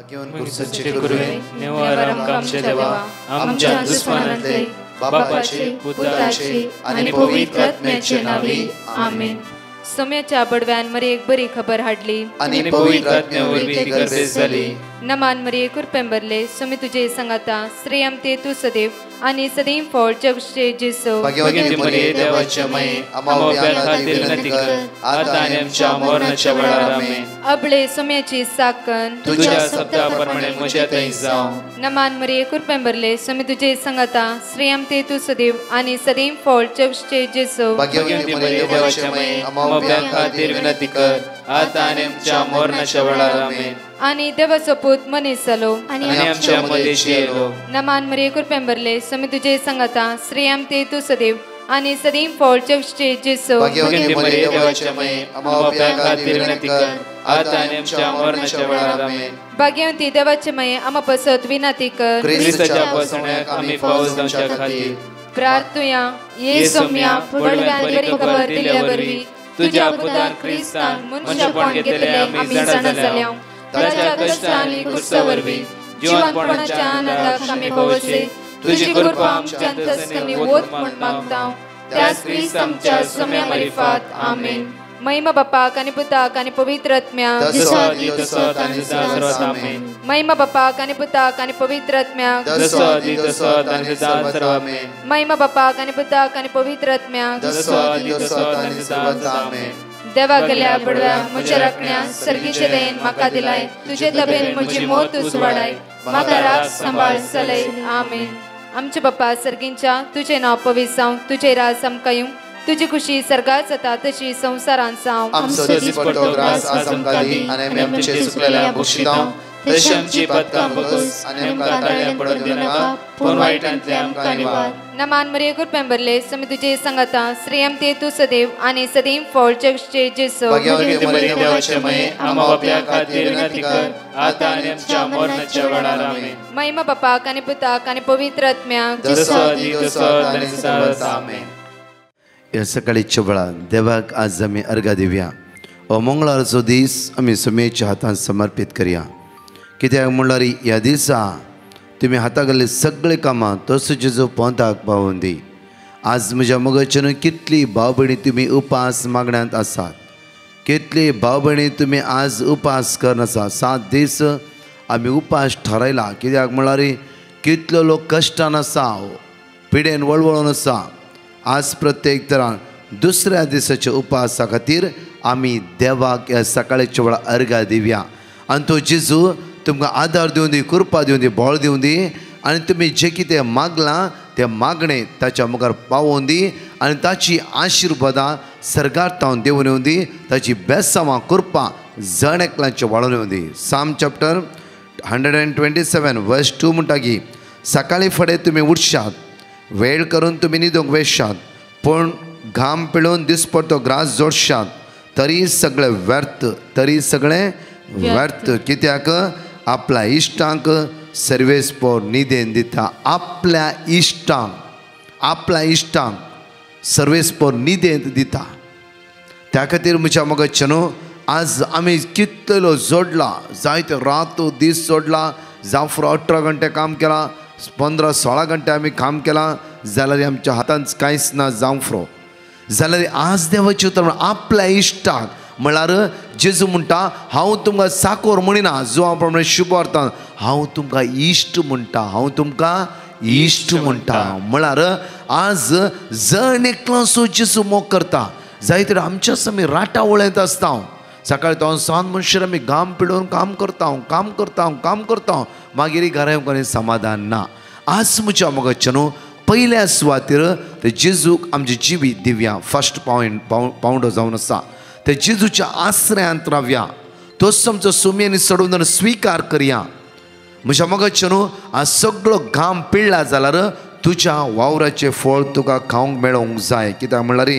सच्चे गुरुवे निवारम आमचे देवा आमच्या दुश्मनांतले बापाचे पुत्राचे आणि पवित्र आत्म्याचे नावे आमेन. सोम्याच्या बडव्यान मरी एक बरी खबर हाडली आणि पवित्र आत्म्यावर गर्दी झाली. नमान मरी कुरपेंबरले सोमी तुझे संगाता श्रेयम ते तू सदैव आणि सदैव फळ जगचे जेसो. भाग्यवती मरिये देवाच्या माये आम्हा खातीर विनंती कर आता आणि आमच्या मरणाच्या वेळार आमेन. अबळे सोम्याची साकन तुझ्या शब्दाप्रमाणे म्हज्या थंय जावं. नमान मरी कुरपेंबरले सोमी तुझे संगाता श्रेयम ते तू सदैव आणि सदैव फळ जगचे जेसो. भाग्यवती मरिये देवाच्या माये आम्हा खातीर विनंती कर आता आणि आमच्या मरणाच्या वेळार आमेन. आणि देवाचो पूत मनीस जालो आणि आमच्या मध्येशी येलो. नमान मरी कुरपेंबरले सोमी तुझे संगाता श्रेयम ते तू सदैव आणि सदैव फळ जगचे जेसो. भाग्यवती मरिये देवाच्या माये आम्हा खातीर विनंती कर आता आणि आमच्या मरणाच्या वेळार आमेन. भाग्यवती देवाचे माये आम्हा पसत विनंती कर ख्रिस्ताच्या पसण्याक आम्ही पावस जावच्या खातीर प्रार्थुया. ये सोम्या बडव्यान बरी खबर दिल्या वरवी तुझ्या पुतान ख्रिस्तान मनशापण घेतले आम्ही जाणा जाल्या. ताच्या कष्टांनी क्रुसावरवी जीवनपणाच्या आनंदाक आम्ही पवसे तुझी कृपा आमच्या अंतस्करणी वोत म्हण मागता. त्याच ख्रिस्त आमच्या सोम्या मार्फत आमेन. महिमा बापाक आणि पुताक आणि पवित्र आत्म्याक महिमा बापाक आणि पुताक आणि पवित्र आत्म्याक महिमा बापाक आणि पुताक आणि पवित्र आत्म्याक. देवा गेल्या बडव्या म्हज्या राखण्या सर्गीचे देन म्हाका दिलाय तुझे तबेन म्हजी मोत उसवाडाय म्हाका राख सांबाळ चलय आमेन. आमचे बाप्पा सर्गींच्या तुझे नाव पवित्र जावं तुझे राज आमकां येवं तुझी खुशी सर्गात जाता तशी संसारांत जावं. आमचो दिसपट्टो ग्रास आज आमकां दी आनी आमी आमचे सुकलेल्या बक्षितांव तशी आमची पदकां बगस आनी आमकां ताळ्यां पडोवन दिनाका पूण वायटांतले आमकां निवार. नमान मरिये कुरपेंबरले सोमी तुझे संगाता श्रेयम ते तू सदैव आणि सदैव फळ जगचे जेसो. भाग्यवती मरिये देवाचे माये आम्हा बापया खातीर विनंती कर आता आनी आमच्या मरणाच्या वेळार आमेन. महिमा बापाक आणि पुताक आणि पवित्र आत्म्याक आमेन. ह्या सकाळीच्या वेळार देवाक आज आमी अर्घा दिवया. हो मंगळारचो दीस आमी सोम्याच्या हातांत समर्पीत करया. कित्याक म्हणल्यार ह्या दिसा तुमी हाताक घाल्ले सगळे कामां तसो जेजो पोंताक पावोवन दी. आज म्हज्या मगच्यान कितली भाव भयणी तुमी उपास मागण्यांत आसात. कितली भाव भयणी तुमी आज उपास करन आसा. 7 दीस आमी उपास ठरयला. कित्याक म्हणल्यार कितलो लोक कश्टान आसा पिडेन वळवळून आसा. आज प्रत्येक तरान दुसऱ्या दिसाच्या उपासा खातीर आमी देवाक ह्या सकाळच्या वेळार अर्घा दिवया. आनी तो जेजू तुमकां आदार दिवं दी कृपा दिवं दी बळ दिवं दी आनी तुमी जें कितें मागलां तें मागणें ताच्या मुखार पावोवन दी आनी ताची आशिर्वादां सर्गार्थावन देंवन येवं दी. ताची बेसांवां कृपा जण एकल्याचें वाडोवन येवं दी. साम चॅप्टर 127 वर्स 2 म्हणटा की सकाळी फुडें तुमी उठशात वेळ करून तुमी न्हिदूंक वेशात पूण घाम पिळून दिसपट्टो ग्रास जोडशात तरी सगळें व्यर्थ कित्याक आपल्या इश्टांक सर्वेस्पोर न्हिदेन दिता. आपल्या इश्टांक सर्वेस्पोर न्हिदेन दिता. त्या खातीर म्हज्या मगच्यानो आज आमी कितलो जोडला जायते रातो दीस जोडला जावं फुडें 18 घंटे काम केलां 15-16 घंटे आमी काम केलां जाल्यार आमच्या हातांत कांयच ना जावं फुडें जाल्यार आज देवाचें उतर आपल्या इश्टाक म्हळ्यार जेजू म्हणटा हांव तुमकां साकोर म्हणिना जो हांव प्रमाणे शुभ अर्थान हांव तुमकां इश्ट म्हणटा म्हळ्यार आज जण एकलो सो जेजू मोग करता. जायते आमच्या आमी राटा वळेंत आसता. सकाळी तो सांज मनशार आमी घाम पिडोवन काम करता मागीर घरा येवंक समाधान ना. आज म्हज्या मोगाच्यानो पयल्या सुवातेर ते जेजूक आमचे जिवीत दिवया. फर्स्ट पावंडो जावन आसा ते जेजूच्या आश्रयांत रावया. तोच आमचो सोम्यानी सडून स्विकार करया. म्हज्या मोगाच्यानो आज सगळो घाम पिळ्ळा जाल्यार तुज्या वावराचें फळ तुका खावंक मेळोंक जाय. कित्याक म्हणल्यार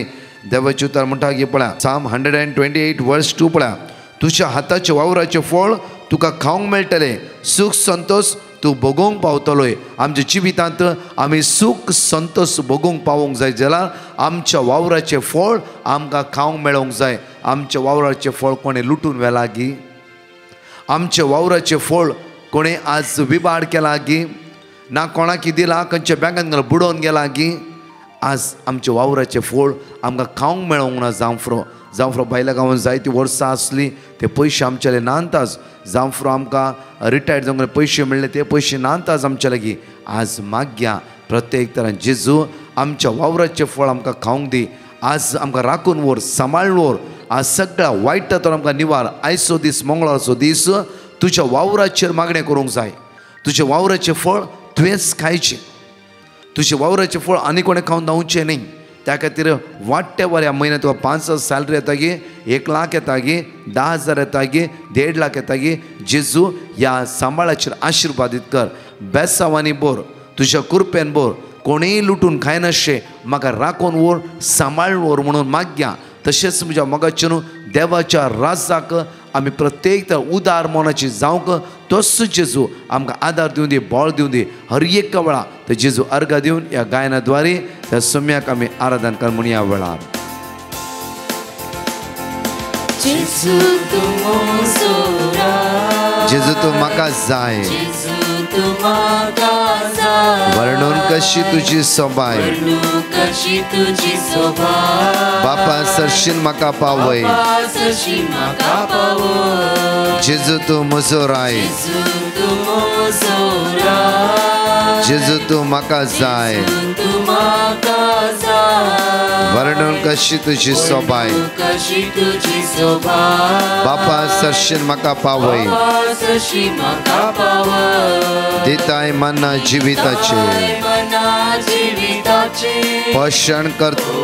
देवाचे उतर म्हणटा की पळया साम 128 वर्स 2 पळया तुज्या हाताचे वावराचें फळ तुका खावंक मेळटलें. सूख संतोष तूं भोगूंक पावतलोय. आमच्या जिवितांत आमी सूख संतोष भोगूंक पावोंक जाय जाल्यार आमच्या वावराचें फळ आमकां खावंक मेळोंक जाय. आमच्या वावराचें फळ कोणें लुटून व्हेला गी. आमच्या वावराचें फळ कोणी आज विबाड केला की ना कोणाक दिला खंयच्या बँकान गेलो बुडोवन गेला की आज आमचे वावराचे फोळ आमकां खावंक मेळोंक ना जांफ्रो भायल्या गांवांत जायतीं वर्सां आसलीं ते पयशे आमचेले नांताच जांफ्रो आमकां रिटायर्ड जावंक पयशे मेळ्ळे ते पयशे नांताच आमचे लागीं आज मागया प्रत्येक तरान जेजू आमच्या वावराचे फळ आमकां खावंक दी आज आमकां राखून व्हर सांबाळून व्हर आज सगळ्या वायटांतून आमकां निवार आयचो दीस मंगळारचो दीस तुज्या वावराचेर मागणें करूंक जाय तुजे वावराचें फळ तुवेंच खायचें तुजे वावराचें फळ आनी कोणें खावन दावचें न्ही त्या खातीर वाडटे वर ह्या म्हयन्यांत तुका 5,000 सॅलरी येता गी 1,00,000 येता गी 10,000 येता गी 1,50,000 येता गी जेजू ह्या सांबाळाचेर आशिर्वादीत कर बेसांवांनी बोर तुज्या कुरपेन बोर कोणीय लुटून खायनाशे म्हाका राखून व्हर सांबाळून व्हर म्हणून मागया तशेंच म्हज्या मोगाचे न्हू देवाच्या राजाक आमी प्रत्येक उदार मोनाची जावंक तोच जेजू आमकां आदार दिवं दी बळ दिवं दी हर एक वेळा ते जेजू अर्घ दिवन ह्या गायनाद्वारे त्या सम्याक आमी आराधन कर म्हणून ह्या वेळार जेजू तूं म्हाका जाय वर्णून कशी तुजी सोबाय बापा सरशीन म्हाका पावय जेजू तूं म्हजो राय जेजू तूं म्हाका जाय वर्णून कशी तुजी सोबाय बापा सरशीन म्हाका पावय दिताय मना जिविताचे पोषण करतो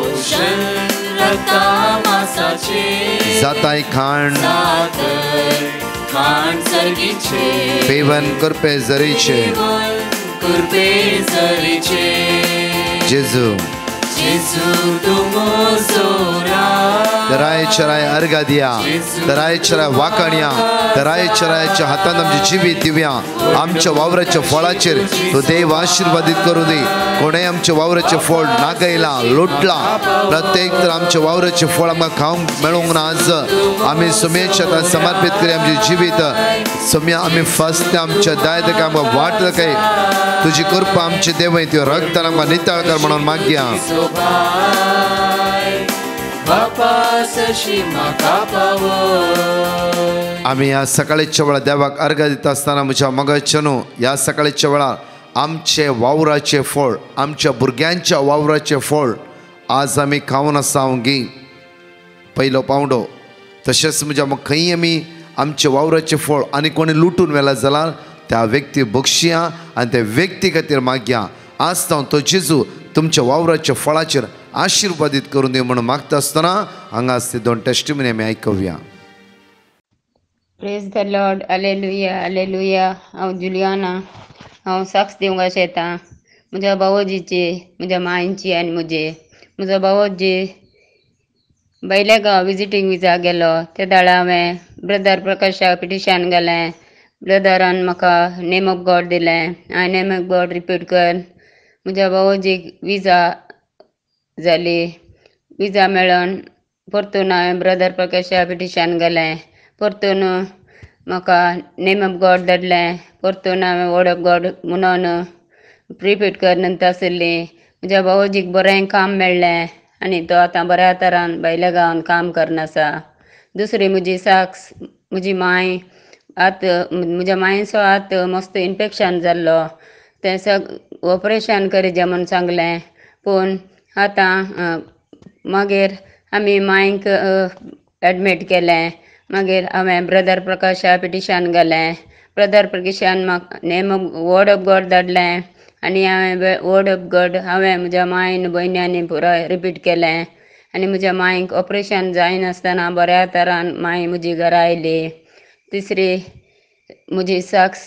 जाताय खाण पेवन करपे जरीचे जेजू तराय चराय अर्घ दिया तराय चराय वाकणया तराय चरायच्या हातान आमचे जिवीत दिवया आमच्या वावराच्या फळाचेर तो देव आशीर्वादीत करू दे कोणेय आमच्या वावराचे फळ नागयला लुटला प्रत्येक तर आमच्या वावराचे फळ आमकां खावंक मेळूंक ना आज आमी सुमेच्या हातान समर्पित करी आमचे जिवीत सुम्या आमी फस्ट आमच्या दायक आमकां वाट दाखय तुजी कृपा आमचे देवय त्यो रक्तान आमकां नितळ कर म्हणून मागया आमी ह्या सकाळीच्या वेळार देवाक अर्घ दिता आसतना म्हज्या मोगाचे न्हू ह्या सकाळीच्या वेळार आमचे वावराचे फळ आमच्या भुरग्यांच्या वावराचे फळ आज आमी खावन आसा गी पयलो पावंडो तशेंच म्हज्या खंय आमी आमचे वावराचे फळ आनी कोणी लुटून व्हेला जाल्यार त्या व्यक्ती बक्षिया आनी त्या व्यक्ती खातीर मागया आज तो जेजू तुमच्या वावराच्या फळाचेर आशीर्वादीत करून दी म्हणून मागता आसतना हांगा आसले 2 टेस्टिमनी आमी आयकुया praise the lord hallelujah hallelujah हांव जुलियाना हांव साक्ष दिवंक अशें येता म्हज्या भावोजीची म्हज्या मांयची आनी म्हजो भावोजी भायल्या गांव विजिटींग विजा गेलो त्या दाडा हांवें ब्रदर प्रकाशाक पिटिशन घालें ब्रदरान म्हाका नेम ऑफ गॉड दिलें हांवें नेम ऑफ गॉड रिपीट कर म्हज्या भावोजीक विजा जाली विजा मेळोन परतून हांवें ब्रदर प्रकाशाक पिटिशन घालें परतून म्हाका नेम ऑफ गॉड धाडलें परतून हांवें वर्ड ऑफ गॉड म्हणून रिपीट कर नंतर आशिल्ली म्हज्या भावोजीक बरें काम मेळ्ळें आनी तो आतां बऱ्या तरान भायल्या गांवांत काम करनासा दुसरी म्हजी साक्स म्हजी मांय म्हज्या मांयचो हात मस्त इन्फेक्शन जाल्लो तें ऑपरेशन करीत म्हूण सांगलें पूण आतां मागीर आमी मांयक एडमीट केलें मागीर हांवें ब्रदर प्रकाशा पिटिशन घालें ब्रदर प्रकाशान म्हाका नेम वर्ड ऑफ गॉड धाडलें आनी हांवें वर्ड ऑफ गॉड हांवें म्हज्या मांयन भयण्यांनी पुराय रिपीट केलें आनी म्हज्या मांयक ऑपरेशन जायनासतना बऱ्या तरान मांय म्हजी घरा आयली तिसरी म्हजी साक्स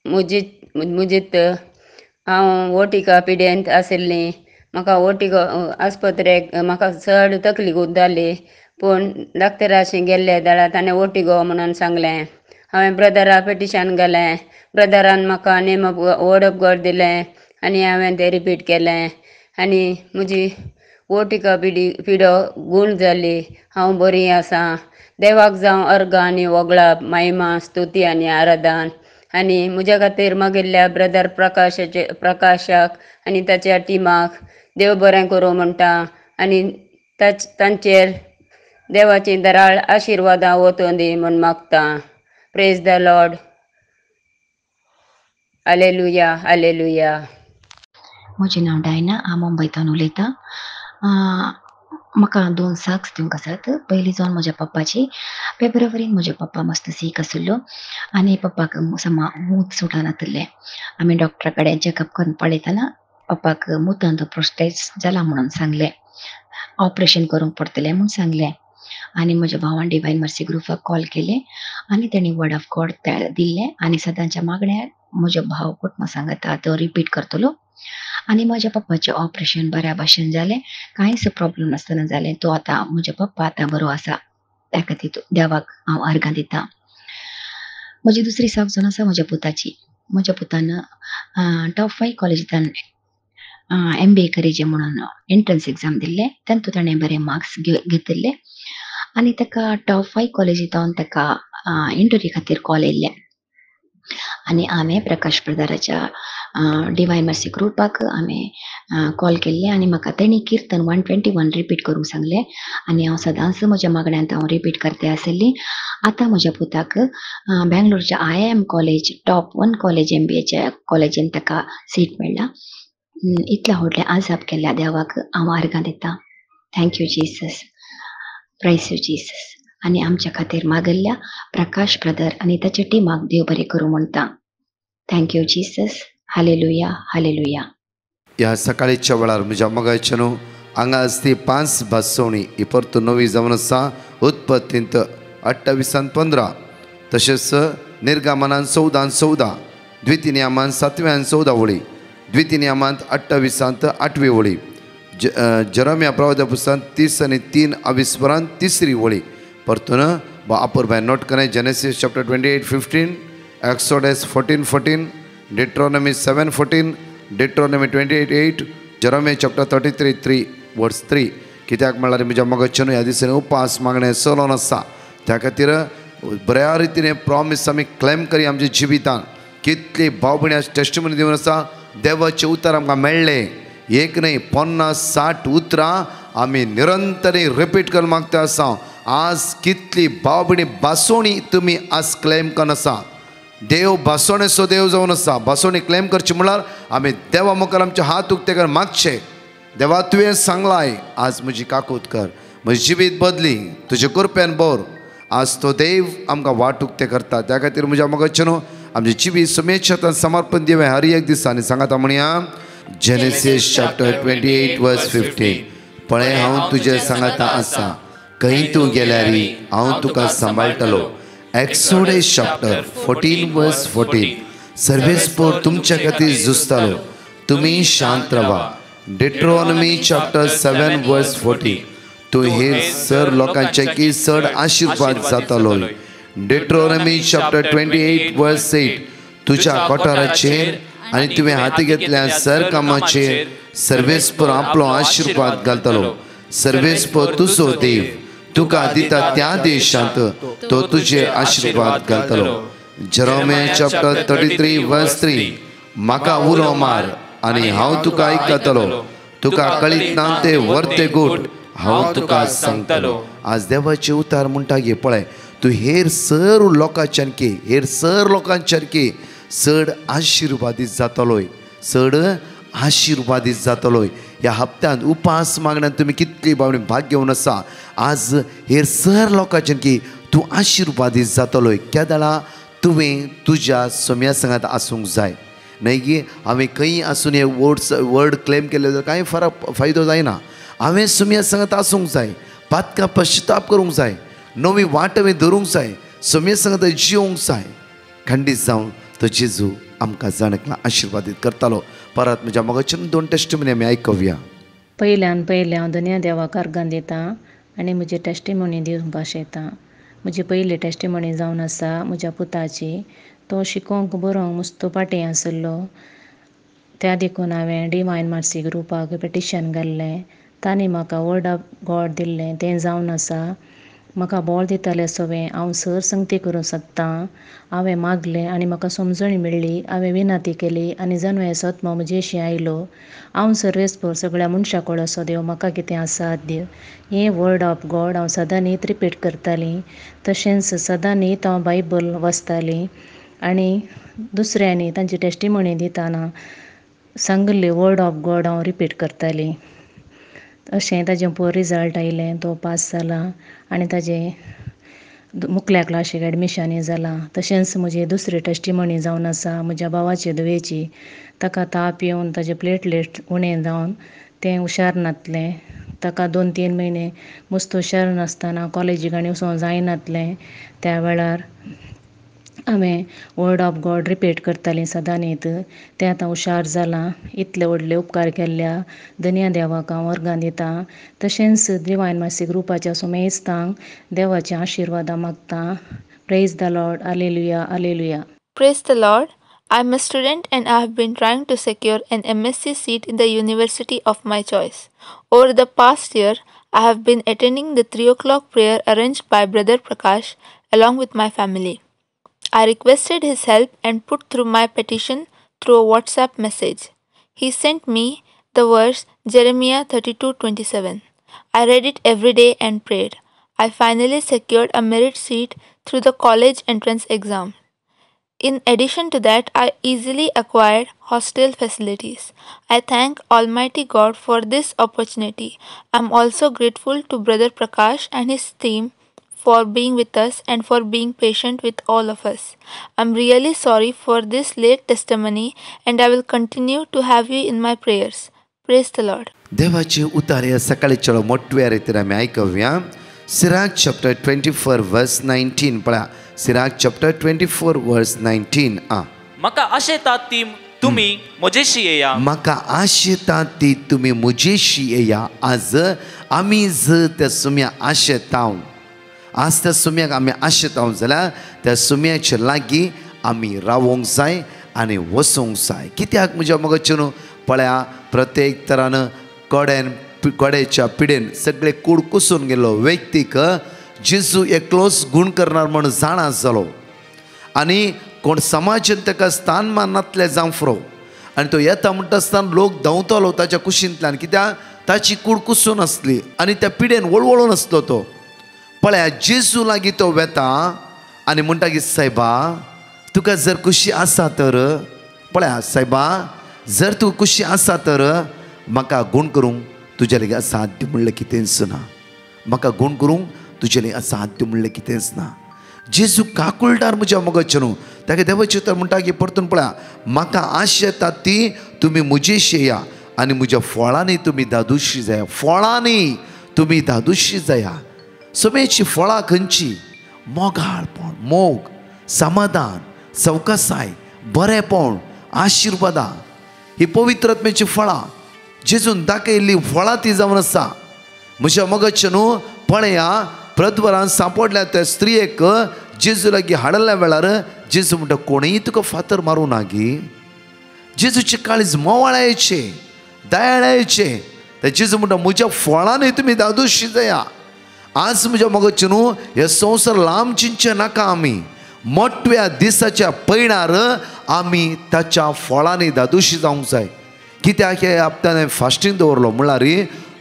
मुजीत हांव ओटिका पिड्येंत आशिल्लीं म्हाका ओटिका आस्पत्रेक म्हाका चड तकलीफ जाली पूण डॉक्टराशी गेल्ले दाडा ताणें ओटिगो म्हणून सांगलें हांवें ब्रदरा पिटिशन घालें ब्रदरान म्हाका name of word of God दिलें आनी हांवें तें रिपीट केलें आनी म्हजी ओटिका पिडो गूण जाली हांव बरी आसां देवाक जावं अर्घ आनी वगळाप महिमा स्तुती आनी आराधन आनी म्हज्या खातीर मागिल्ल्या ब्रदर प्रकाशाक आनी ताच्या टिमाक देव बरें करूं म्हणटा आनी तांचेर देवाची दराळ आशिर्वादां वतूं दी म्हूण मागता. Praise the lord. Hallelujah hallelujah. म्हजें नांव डायना, हांव मुंबयच्यान उलयतां. म्हाका 2 साक्स दिवंक आसात. पयलीं जावन म्हज्या पप्पाची. फेब्रुवारीन म्हजो पप्पा मस्त सीक आशिल्लो आनी पप्पाक मूत सुटनासलें. आमी डॉक्टरा कडेन चॅकअप करून पळयतना पप्पाक मुतांत प्रोस्टेट जाला म्हणून सांगलें. ऑपरेशन करूंक पडटलें म्हूण सांगलें. आनी म्हज्या भावान डिवायन मर्सी ग्रुपाक कॉल केलें आनी तेणी वर्ड ऑफ गॉड दिल्लें आनी सदांच्या मागण्यार म्हजो भाव कुटुंब सांगता तो रिपीट करतलो. आनी म्हज्या पप्पाचें ऑपरेशन बऱ्या भाशेन जालें, कांयच प्रॉब्लेम नासतना जालें. तो आतां म्हजो पप्पा आतां बरो आसा. त्या खातीर देवाक हांव अर्गां दितां. म्हजी दुसरी साक जावन आसा म्हज्या पुताची. म्हज्या पुतान टॉप 5 कॉलेजींतल्यान MBA करेचें म्हणून एंट्रन्स एग्जाम दिल्लें. तातूंत ताणें बरे मार्क्स घेतिल्ले आनी ताका टॉप 5 कॉलेजींत ताका इंटरव्यू खातीर कॉल येयल्लें. आनी हांवें प्रकाश ब्रदराच्या डिवायन मर्सी ग्रुपाक हांवें कॉल केल्लें आनी म्हाका तेणी किर्तन 121 रिपीट करूंक सांगलें आनी हांव सदांच म्हज्या मागण्यांत हांव रिपीट करता आसली. आतां म्हज्या पुताक बेंगलोरच्या IIM कॉलेज टॉप 1 कॉलेज MBAच्या कॉलेजीन ताका सीट मेळ्ळा. इतल्या व्हडलें आजाप केल्ल्या देवाक हांव अर्गां दितां. Thank you Jesus. प्रायस यू जीसस. आनी आमच्या खातीर मागल्ल्या प्रकाश ब्रदर आनी ताच्या टिमाक देव बरें करूं म्हणटा. Thank you Jesus. Hallelujah hallelujah. ह्या सकाळीच्या वेळार म्हज्या मोगाचें न्हू हांगा आसती 5 भासवणी ही परतून नवी जावन आसा. उत्पत्तींत 28:15, तशेंच निर्गमनांत 14:14, द्वितीनियमांत 7:14 वळी, द्वितीनियमांत 28:8 वळी, जरम्या प्रवाद पुस्तकांत 30 आनी 3 अविस्वरांत 3री वळी. परतून आपूर भायर नोट करें. जेनेसीस चॅप्टर 28:15, एक्सोडस 14:14, डिट्रोनॉमी 7:14, डिट्रोनॉमी 28:8, जरमे चॅप्टर 33 वर्स 3. कित्याक म्हळ्यार म्हज्या मोगाचें ह्या दिसांनी उपास मागणें चलोन आसा. त्या खातीर बऱ्या रितीन प्रॉमीस आमी क्लेम करी आमच्या जिवितांत. कितली भाव भयणी टेस्टिमनी दिवन आसा. देवाचें उतर आमकां मेळ्ळें. एक न्हय 50-60 उतरां आमी निरंतरी रिपीट करून मागता आसा. आज कितली भाव भयणी बासोणी तुमी आज क्लेम करून आसा. देव बासोणेचो देव जावन आसा. बासोणी क्लेम करची म्हळ्यार आमी देवा मुखार आमचे हात उक्ते कर मागचे. देवा तुवें सांगलाय आज म्हजी काकूत कर, म्हजी जिवीत बदली तुजे कृपेन बोर. आज तो देव आमकां वाट उक्ते करता. त्या खातीर म्हज्या मोगाचें न्हू आमची जिवीत सुमेच्या हातांत समर्पण दिवं हर एक दिसांनी सांगाता म्हणया. Genesis chapter 28:15. पळय हांव तुजें सांगाता आसा, खंय तूं गेल्यारी हांव तुका सांबाळटलो. Exodus chapter 14:14. सर्वेस्पोर तुमच्या खातीर झुजतालो, तुमी शांत रावा. डिट्रोनॉमी चॅप्टर 7:40. तूं हेर सर लोकांचे की चड आशिर्वाद जातालो. डिट्रोनॉमी चॅप्टर 28:8. तुज्या कोठाराचेर आनी तुवें हाती घेतल्या सर कामाचेर सर्वेस्पोर आपलो आशिर्वाद घालतलो. सर्वेस्पोर तुजो देव तुका दिता त्या देशांत तो तुजे आशिर्वाद घालतलो. जरोमे चॅप्टर 33:3. म्हाका उलो मार आनी हांव तुका आयकतलो. तुका कळीत ना ते वर्ते गोट हांव तुका सांगतलो. आज देवाचे उतार म्हणटा गे पळय तूं हेर सर लोकांच्यान की चड आशिर्वादीत जातलोय. चड आशिर्वादीत जातलोय. ह्या हप्त्यांत उपास मागण्यान तुमी कितली बावणी भाग घेवन आसा. आज हेर सर लोकांच्यान की तूं आशिर्वादीत जातलोय. त्या दाळा तुवें तुज्या सोम्या संगात आसूंक जाय. न्हय गी हांवें खंय आसून हे वर्ड क्लेम केले जाल्यार कांय फायदो जायना. हांवें सोम्या संगात आसूंक जाय. पातका पश्चाताप करूंक जाय. नवी वाट हांवें धरूंक जाय. सोम्या संगात जिवंक जाय. खंडीत जावन तो जेजू आमकां जाणकला आशिर्वादीत करतालो. परत म्हज्या मोगाचें 2 टेस्टिमनी आमी आयकुया. पयल्यान हांव दुनिया देवाक अर्गां दितां आनी म्हजी टेस्टिमोनी दिवंक भाशयतां. म्हजी पयली टेस्टिमोनी जावन आसा म्हज्या पुताची. तो शिकोवंक बरोवंक मस्तो पाटी आसलो. त्या देखून हांवें डिवायन मर्सी ग्रुपाक पिटिशन घाल्लें. तांणी म्हाका वर्ड ऑफ गॉड दिल्लें तें जावन आसा. म्हाका बळ दिताले सगळें हांव सर संगती करूं शकता। हांवें मागलें आनी म्हाका समजणी मेळ्ळी। हांवें विनंती केली आनी जणू सत्म म्हजेशी आयलो। हांव सर्वेस्पर सगळ्या मनशां असो देव म्हाका कितें आसा दिय। हें वर्ड ऑफ गॉड हांव सदां न्हीद रिपीट करतालीं। तशेंच सदां न्हीद हांव बायबल वाचतालीं आनी दुसऱ्यांनी तांची टेस्टिमोनी दितना सांगिल्ले वर्ड ऑफ गॉड हांव रिपीट करतालीं। अशें ताजें पळय रिजल्ट आयलें, तो पास जाला आनी ताजें मुखल्या क्लासीक एडमिशनय जालां। तशेंच म्हजी दुसरी टेस्टिमोनी जावन आसा म्हज्या भावाचे धुवेची। ताका ताप येवन ताजे प्लेटलेट उणें जावन तें हुशार नासलें। ताका 2-3 म्हयने मस्त हुशार नासतना कॉलेजीक आनी वचों जायनासलें। त्या वेळार हांवें वर्ड ऑफ गॉड रिपीट करतालीं सदां न्हीद। तें आतां हुशार जालां। इतले व्हडले उपकार केल्ल्या धन्य देवाक हांव वर्गां दितां। तशेंच डिवायन मर्सी ग्रुपाच्या सुमेस्तांक देवाचें आशिर्वाद मागतां। Praise the lord, hallelujah, hallelujah. Praise the Lord. I'm a student and I have been trying to secure an MSc seat in the university of my choice. Over the past year, I have been attending the 3 o'clock prayer arranged by Brother Prakash along with my family. I requested his help and put through my petition through a WhatsApp message. He sent me the verse Jeremiah 32:27. I read it every day and prayed. I finally secured a merit seat through the college entrance exam. In addition to that, I easily acquired hostel facilities. I thank Almighty God for this opportunity. I'm also grateful to Brother Prakash and his team for being with us and for being patient with all of us. I'm really sorry for this late testimony and I will continue to have you in my prayers. Praise the Lord. देवाची उतार या सकाळीच्या मोठ्या रितीन आमी आयकूया। Sirach chapter 24 वर्स 19 पळया। Sirach chapter 24 वर्स 19 म्हाका आशा येता ती तुम्ही म्हजेशी येया। म्हाका आशा येता ती तुम्ही म्हजेशी येया। आज आमी जर त्या सुम्या आशा येताव, आज त्या सुम्याक आमी आशा येताव जाल्यार त्या सुम्याच्या लागीं आमी रावोंक जाय आनी वचोंक जाय। कित्याक म्हज्या मगचेनू पळया, प्रत्येक तरान कडेच्या पिडेन सगळे कूड कुसून गेलो व्यक्तीक जेजू एकलोच गुण करणार म्हणून जाणा जालो आनी कोण समाजान ताका स्थानमान नातले जावं फुरो आनी तो येता म्हणटा आसतना लोक धांवतालो ताच्या कुशींतल्यान, कित्याक ताची कूड कुसून आसली आनी त्या पिडेन वळवळून आसलो तो। पळया, जेजू लागीं तो वेता आनी म्हणटा की सायबा तुका जर खुशी आसा तर, पळया सायबा जर तूं खुशी आसा तर म्हाका गुण करूंक तुज्या लेगीत असाध्य म्हणलें कितेंच ना। म्हाका गुण करूंक तुजे लेगीत असाध्य म्हणलें कितेंच ना। जेजू काकुळटार म्हज्या मगजचे न्हू, ताका देवाचें उतर म्हणटा की परतून पळया, म्हाका आश येता ती तुमी म्हजेशी येया आनी म्हज्या फळांनी तुमी दादूशी जाया। फळांनी तुमी दादूशी जाया। समेची फळां खंयची? मोगाळपण, मोग, समाधान, सवकासाय, बरेपण, आशिर्वादां, ही पवित्र आत्म्याची फळां जेजून दाखयल्ली फळां ती जावन आसा। म्हज्या मगजचे न्हू, पळया प्रद्वरान सांपडल्या त्या स्त्रियेक जेजू लागीं हाडल्या वेळार जेजू म्हणटा कोणीय तुका फातर मारूं ना गी। जेजूचे काळीज मोवाळायेचे, दयाळायेचे। ते जेजू म्हणटा म्हज्या फळांनी तुमी दादूशी जाया। आज म्हज्या मगजचे न्हू, हे संवसार लांब चिंचे नाका। आमी मोठ्या दिसाच्या पैणार आमी ताच्या फळांनी दादूशी जावंक जाय। कित्याक हे हप्त्यान फास्टींग दवरलो म्हणल्यार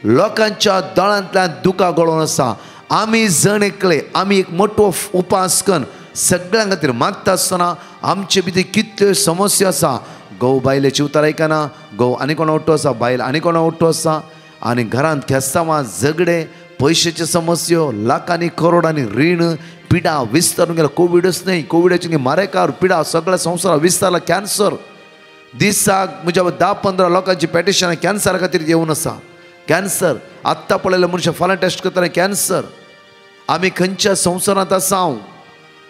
लोकांच्या दोळांतल्यान दुकां गळोवन आसा। आमी जण एकले, आमी एक मोठो उपास करून सगळ्यां खातीर मागता आसतना आमचे भितर कितल्यो समस्या आसा। घोव बायलेची उतर आयकना, घोव आनी कोणा ओट्टो आसा, बायल आनी कोणा ओट्टो आसा, आनी घरांत खेस्तांवां झगडे, पयशाच्यो समस्यो, लाखांनी करोडांनी रीण, पिडा विस्तारून गेला। कोविडच न्हय, कोविडाची मारेकार पिडा सगळ्या संवसाराक विस्तारला। कॅन्सर दिसाक म्हज्या 10-15 लोकांची पेटिशनां कॅन्सरा खातीर येवन आसा। कॅन्सर आत्तां पळयलें मनशां फाल्यां टेस्ट करतना कॅन्सर। आमी खंयच्या संवसारांत आसा?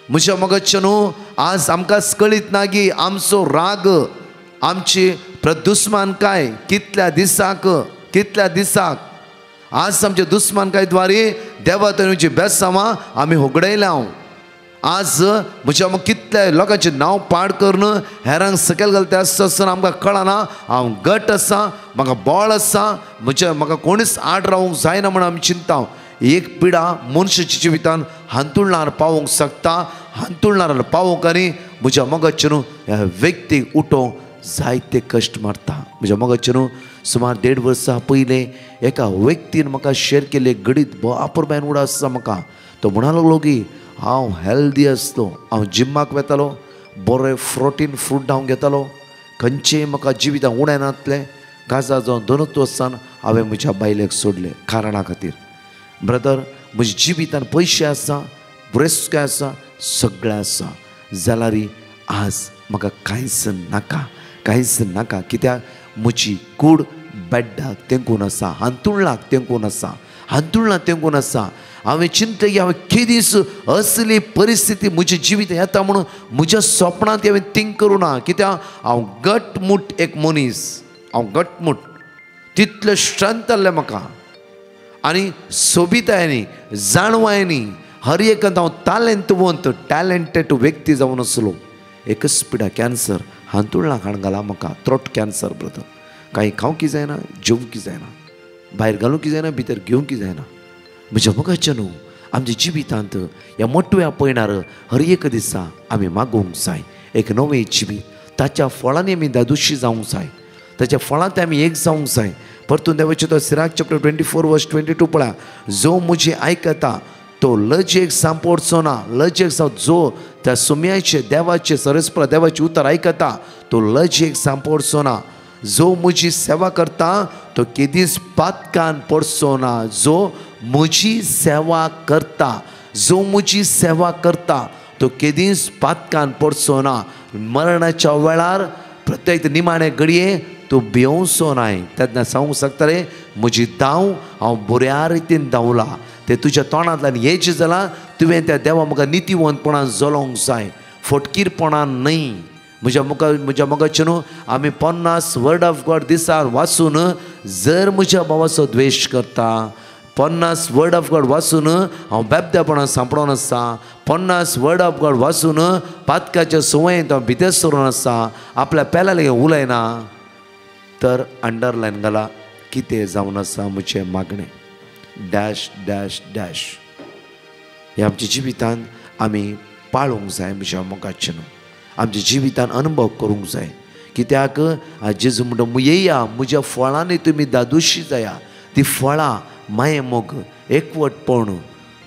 म्हज्या मगजचे न्हू, आज आमकां कळीत ना की आमचो राग, आमची दुस्मानकाय कितल्या दिसाक आज आमचे दुस्मानकाय द्वारे देवातनुची बेसांवां आमी होगडयल्या। आज म्हज्या मग कितल्या लोकांचे नांव पाड करून हेरांक सकयल घालता आसतना आमकां कळना हांव घट आसा, म्हाका बळ आसा, म्हाका कोणीच आड रावूंक जायना म्हणून आमी चिंताव। एक पिडा मनशाच्या जिवितान हांतुळणार पावोंक शकता, हांतुळणार पावोंक आनी म्हज्या मोगाचे न्हू ह्या व्यक्तीक उठोवंक जायते कश्ट मारता. म्हज्या मोगाचे न्हू सुमार 1.5 वर्सां पयलें एका व्यक्तीन म्हाका शेअर केले गडीत बापर बायन उडा आसा म्हाका. तो म्हणा लागलो की हांव हेल्दी आसलो, हांव जिम्माक वेतालो, बरें प्रोटीन फ्रूट हांव घेतालो, खंयचेय म्हाका जिवितां उणें नासलें. काजार जावन 2 वर्सान हांवें म्हज्या बायलेक सोडलें कारणा खातीर. ब्रदर, म्हज्या जिवितान पयशे आसा, बरेचकें आसा, सगळें आसा, जाल्यार आज म्हाका कांयच नाका, कांयच नाका. कित्याक म्हजी कूड बेड्डाक तेंकून आसा, हांतुळाक तेंकून आसा, हांतुळाक तेंकून आसा. हांवें चिंतलें की हांवें केदीस असली परिस्थिती म्हज्या जिवीत येता म्हणून म्हज्या स्वप्नांत हांवें थिंक करूं ना. कित्याक हांव घटमूट एक मनीस, हांव घटमूट, तितलें स्ट्रेंथ आहलें म्हाका आनी सोबितायनी जाणवायनी हर एकांत हांव टॅलेंटेड व्यक्ती जावन आसलो. एकच पिडा कॅन्सर, हांतुळाक हाड घाला म्हाका, थ्रोट कॅन्सर. ब्रदर, कांय खावंक जायना, जेवंक जायना, भायर घालूंक जायना, भितर घेवंक जायना. म्हज्या मोगाचे न्हू आमच्या जिवितांत ह्या मोठव्या पयणार हर एक दिसा आमी मागोवंक जाय एक नवें जिवीत. ताच्या फळांनी आमी दादोशी जावंक जाय, ताच्या फळांत आमी एक जावंक जाय. परतून देवाचे तो सिराक चॅप्टर 24:22 पळया. जो म्हजी आयकता तो लजेक सांपोडचो ना, लजेक जो त्या सुम्याचे देवाचे सरस्पर देवाचे उतर आयकता तो लजेक सांपोडचो ना. जो म्हजी सेवा करता तो केदीस पातकान पडचो ना. जो म्हजी सेवा करता, जो म्हजी सेवा करता तो केदीस पातकान पडचो ना. मरणाच्या वेळार प्रत्येक निमाणे घडये तूं भियोवचो नाय. तेन्ना सांगूंक शकतले म्हजी धांव हांव बऱ्या रितीन धांवला. ते तुज्या तोंडांतल्यान हेच जालां, तुवें त्या देवा म्हाका नितीवंतपणान जलोवंक जाय, फटकीरपणान न्हय. म्हज्या मोगाचे न्हू आमी 50 वर्ड ऑफ गॉड दिसार वाचून जर म्हज्या भावाचो द्वेश करता, 50 वर्ड ऑफ गॉड वाचून हांव बेबद्यापणान सांपडोन आसा, 50 वर्ड ऑफ गॉड वाचून पातकाच्या संवयेंत हांव भितर सरून आसा, आपल्या पेला लेगीत उलयना, तर अंडरलायन घाला कितें जावन आसा म्हजें मागणें. डॅश डॅश डॅश हे आमच्या जिवितान आमी पाळूंक जाय. म्हज्या मोगाचे न्हू आमच्या जिवितान अनुभव करूंक जाय. कित्याक जेजू म्हणटा येया म्हज्या फळांनी तुमी दादोशी जाया. ती फळां माये मोग एकवटपण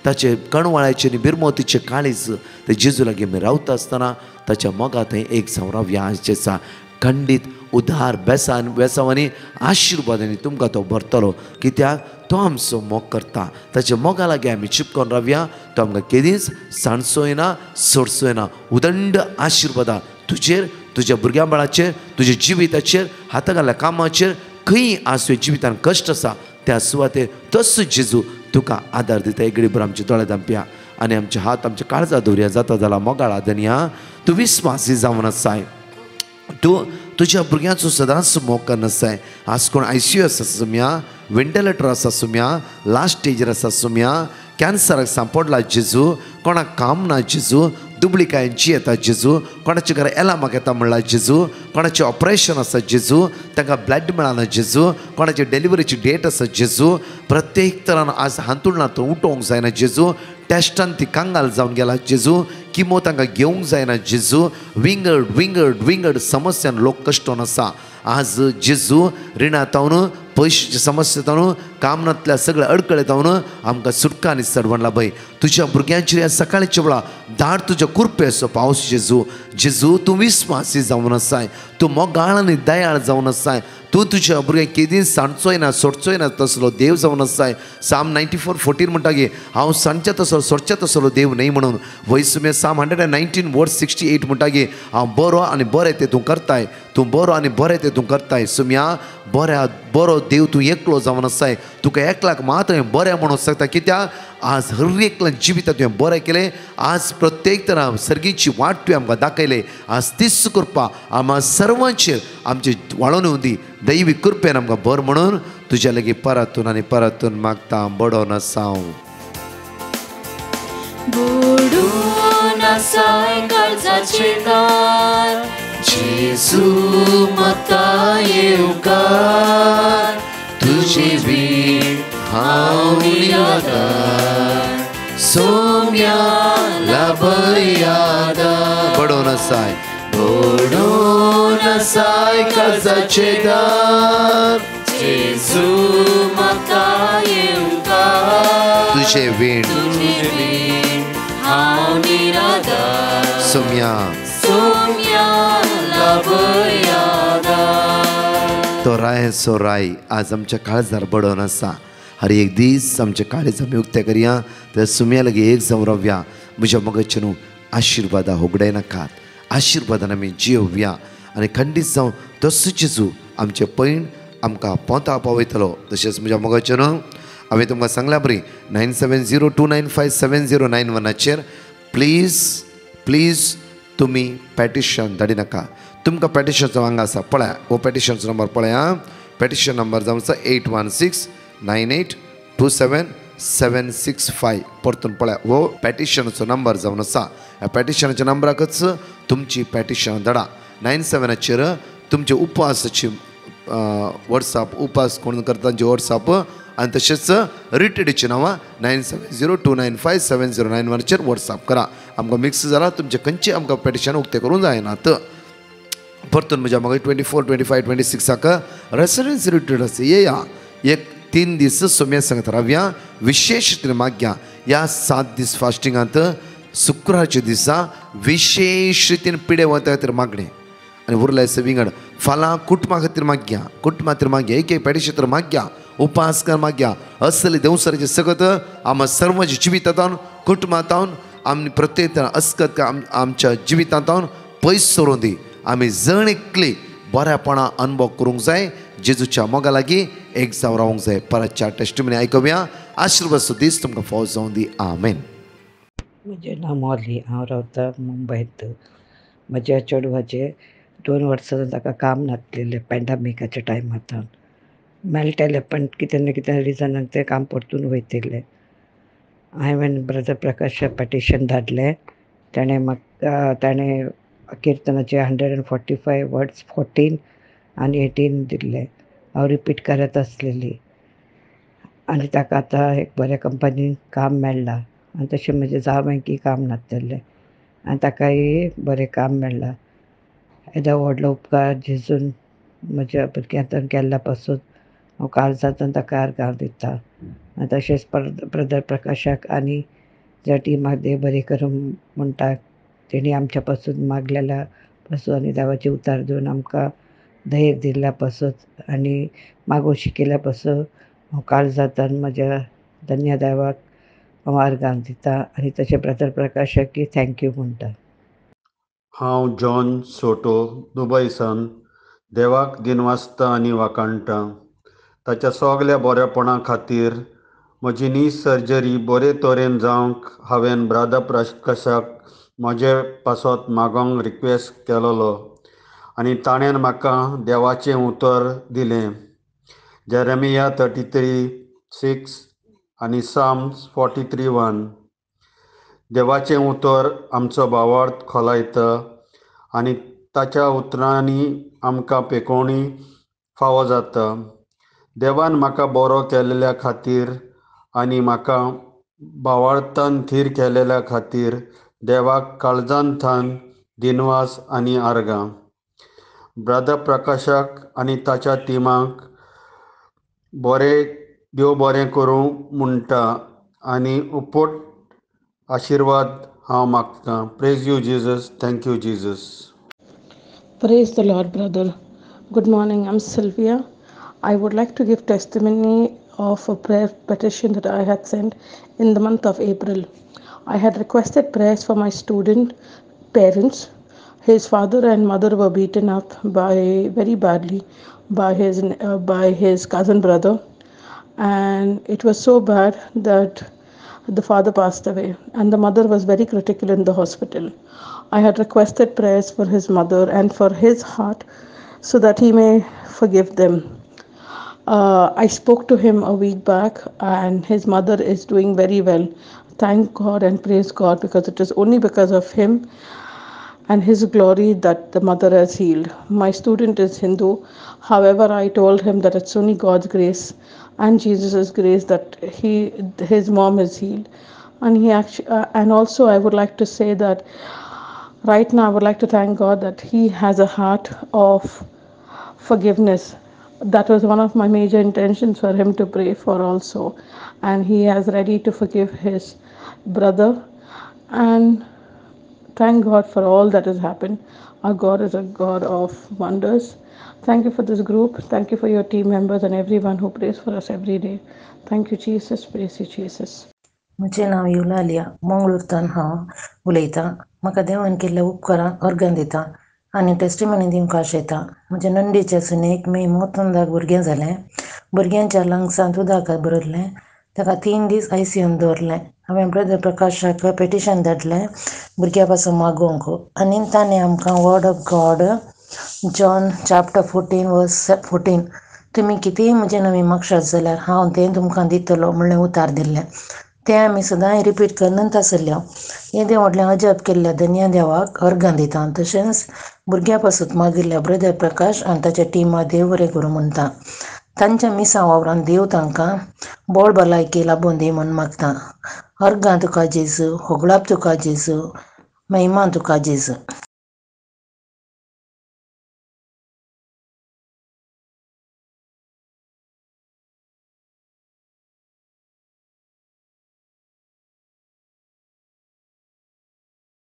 ताचे कणवाळ्याचे आनी बिरमोतीचे काळीज ते जेजू लागीं आमी रावता आसतना ताच्या मोगा थंय एक जावन रावया. हाचे आसा खंडीत उदार बेसांवांनी आशिर्वादांनी तुमकां तो भरतलो. कित्याक तो आमचो मोग करता. ताच्या मोगा लागीं आमी चिपकोन रावया. तो आमकां केदीच सांडचोय ना, सोडचोय ना. उदंड आशिर्वादां तुजेर, तुज्या भुरग्यां बाळाचेर, तुज्या जिविताचेर, हाता घाल्ल्या कामाचेर. खंय आज तुज्या जिवितान कश्ट आसा त्या सुवातेर तसो जेजू तुका आदार दिता. एक घडी आमचे दोळे धांपया आनी आमचे हात आमच्या काळजा दवरया. जाता जाल्यार मोगाळ धन्या तूं विस्वासी जावन आसाय. तूं तुज्या भुरग्यांचो सदांच मोग करनासाय. आज कोण ICU आसा सुम्या, वेंटिलेटर आसा सुम्या, लास्ट स्टेजीर आसा सुम्या, कॅन्सराक सांपडला जेजू, कोणाक काम ना जेजू, दुबळीकायांची येता जेजू, कोणाच्या घरा एलामाक येता म्हणला जेजू, कोणाचें ऑपरेशन आसा जेजू, तांकां ब्लड मेळना जेजू, कोणाची डिलिव्हरीची डेट आसा जेजू. प्रत्येक तरान आज हांतुळांत उठोवंक जायना जेजू. टेस्टान ती कांगाल जावन गेला जेजू. किमो तांकां घेवंक जायना जेजू. विंगड समस्यान लोक कश्टोन आसा. आज जेजू रिणांतावन, पयशांच्या समस्येतावन, कामनांतल्या सगळ्या अडकळेतावन आमकां सुटका आनी सडवण लाभय. तुज्या भुरग्यांचेर सकाळच्या वेळा धाड तुज्या कुरपेचो पावस जेजू. जेजू तूं विस्वासी जावन आसाय, तूं मोगाळ आनी दयाळ जावन आसाय. तूं तुज्या भुरग्यांक केदीच सांडचोय ना, सोडचोय ना तसलो देव जावन आसाय. Psalm 94:14 म्हणटा की हांव सांडच्या तसलो सोडच्या तसलो देव न्हय म्हणून. वयसुमे Psalm 119:68 म्हणटा की हांव बरो आनी बरें तें तूं करताय. तूं बरो आनी बरें तें तूं करताय. सुम्या बरो देव तूं एकलो जावन आसाय. तुका एकल्याक मात हांवें बरें म्हणूंक शकता. कित्याक आज हर एकल्या जिवितांत तुवें बरें केलें. आज प्रत्येक तरां सर्गीची वाट तुवें आमकां दाखयले. आज तीच कृपा आम्हा सर्वांचेर आमचे वाळून येवं दी. दैवी कृपेन आमकां बर म्हणून तुज्या लागीं परतून आनी परतून मागता. बडोन आसांव. बुडून आसाय काळजाचे दार, जेजू मता येवकार, तुजी वीण हांव निराधार सोम्याला बरी यादा बडोन आसाय काळजाचे दार जेजू म्हाका येवका तुझे वीण हांव निराधार सोम्या बरी यादा तो राय सो राय आज आमच्या काळजार बडोन आसा हर एक दीस आमचे काळीज आमी उक्ते करया तर सुम्या लगे एक जावन रावया म्हज्या मगचे न्हू आशिर्वादा होगडाय नाकात आशिर्वादान आमी जियोवया आनी खंडीत जावन तसो जेजू आमचे पैण आमकां पोंता पावयतलो तशेंच म्हज्या मगचे न्हू हांवें तुमकां सांगल्या बरी 9702957091 प्लीज तुमी पॅटिशन धाडी नाका तुमकां पॅटिशनचो हांगा आसा पळया हो पॅटिशनचो नंबर पळया पॅटिशन नंबर जावन आसा 8169827765 परतून पळया हो पॅटिशनचो नंबर जावन आसा ह्या पॅटिशनाच्या नंबराकच तुमची पॅटिशन धाडा 97चेर तुमचे उपासाची वॉट्सॅप उपास कोण करता तांचे वॉट्सॅप आनी तशेंच रिटेडीची नांवां 9702957091 वॉट्सॅप करा आमकां मिक्स जाला तुमचे खंयचे आमकां पॅटिशन उक्ते करूंक जायनात परतून म्हज्या म्हाका 24, 25, 26 रेसिडेन्सी रिट्रीट आसा येया एक 3 दीस सोम्या सांगता रावया विशेष रितीन माग्या ह्या 7 दीस फास्टिंगांत शुक्रारच्या दिसा विशेष रितीन पिडे वता खातीर मागणें आनी उरले विंगड फाल्यां कुटुंबा खातीर माग्या कुटुंबा खातीर माग्या एक पॅटिशन तर माग्या उपास कर माग्या असले देवसराचे सगत आम सर्व जिवितांत कुटुंबांत आमी प्रत्येक अस्कत आमच्या जिवितांत पयस सोडून दी आमी जण एकली बऱ्यापणा अनुभव करूंक जाय जेजूच्या मोगा लागीं एक जावन रावंक जाय परतच्या टेस्टिमनी आयकुया आशिर्वाद दीस तुमकां फावो जावं दी आमेन. म्हजें नांव मोली हांव रावतां मुंबयत म्हज्या चेडवाचें 2 वर्सां ताका काम नासलेलें पॅन्डेमिकाच्या टायमांत मेळटलें पण कितें ना कितें रिजनाक तें काम परतून वयतलें हांवें ब्रदर प्रकाश पॅटिशन धाडलें ताणें किर्तनाचे 145 वर्ड्स 14 आनी 18 दिल्ले हांव रिपीट करत आसलेली आनी ताका आतां एक बऱ्या कंपनीन काम मेळ्ळां आनी तशें म्हजें जावयांकय काम नासलेलें आनी ताकाय बरें काम मेळ्ळां येदो व्हडलो उपकार जेजून म्हज्या भुरग्यांतन केल्ल्या पासून हांव काळजांतन ताका आर्गांव दिता आनी तशेंच ब्रदर प्रकाशाक आनी ज्या टिमाक देव बरें करूं म्हणटा तेणी आमच्या पासून मागलेल्या पासून आनी देवाचे उतार दिवन आमकां धैर्य दिल्ल्या पासून आनी मागोव शिकयल्या पासून हांव काळजांतन म्हज्या धन्य देवाक हांव आर्गांव दिता आनी तशें ब्रदर प्रकाशाकय थँक्यू म्हणटा. हांव जॉन सोटो दुबयसान देवाक दिनवासता आनी वाकाणटा ताच्या सगल्या बरेपणा खातीर म्हजी नी सर्जरी बरे तरेन जावंक हांवें ब्रदर प्रकाशाक म्हजे पासत मागोंक रिक्वेस्ट केलोलो आनी ताणें म्हाका देवाचें उतर दिलें जेरेमिया 33:6 आनी साम्स 43:1 देवाचें उतर आमचो भावार्थ खोलायता आनी ताच्या उतरांनी आमकां पेकोवणी फावो जाता. देवान म्हाका बरो केलेल्या खातीर आनी म्हाका भावार्थान थीर केलेल्या खातीर देवाक काळजांतन दिनवास आनी आर्गां. ब्रदर प्रकाशाक आनी ताच्या टिमाक देव बरें करूं म्हणटा आनी उपट आशिर्वाद हांव मागतां. Praise you Jesus. Thank you Jesus. Praise the Lord, brother. Good morning. I'm Sylvia. I would like to give testimony of a prayer petition that I had sent in the month of April. I had requested prayers for my student parents. His father and mother were beaten up very badly by his cousin brother, and it was so bad that the father passed away and the mother was very critical in the hospital. I had requested prayers for his mother and for his heart so that he may forgive them. I spoke to him a week back and his mother is doing very well. Thank God and praise God, because it is only because of him and his glory that the mother has healed. My student is Hindu. However, I told him that it's only God's grace and Jesus' grace that his mom is healed. And he actually, and also I would like to say that right now I would like to thank God that he has a heart of forgiveness. That was one of my major intentions for him to pray for also, and he is ready to forgive his brother. And thank God for all that has happened. Our God is a God of wonders. Thank you for this group. Thank you for your team members and everyone who prays for us every day. Thank you, Jesus. Praise you, Jesus. म्हजें नांव Eulalia मंगळूरतान हांव उलयतां. म्हाका देवान केल्ल्या उपकारांक अर्गां दितां आनी testimony दिवंक आशयतां. म्हज्या नंडीच्या सुनेक मे 29 भुरगें जालें. भुरग्यांच्या लंग्सांत उदकात भरिल्लें. ताका 3 दीस ICUन दवरलें. हांवें ब्रदर प्रकाशाक पेटिशन धाडलें भुरग्या पासून मागोवंक. आनी ताणें आमकां word of God John chapter 14 वर्स 14 तुमी कितेंय म्हजें नवी मागशात जाल्यार हांव तें तुमकां दितलो म्हणलें उतार दिल्लें. तें आमी सदांच रिपीट करनच आसल्यो. येदें व्हडलें अजब केल्ल्या धन्य देवाक अर्गां दितां. तशेंच भुरग्या पासून मागिल्ल्या ब्रदर प्रकाश आनी ताच्या टिमा देव बरें करूं म्हणटा. तांच्या मिसां वावरान देव तांकां बळ भलायकी लाबून दी म्हूण मागतां. अर्गां तुका जेजू, होगडाप तुका जेजू, महिमा तुका जेजू.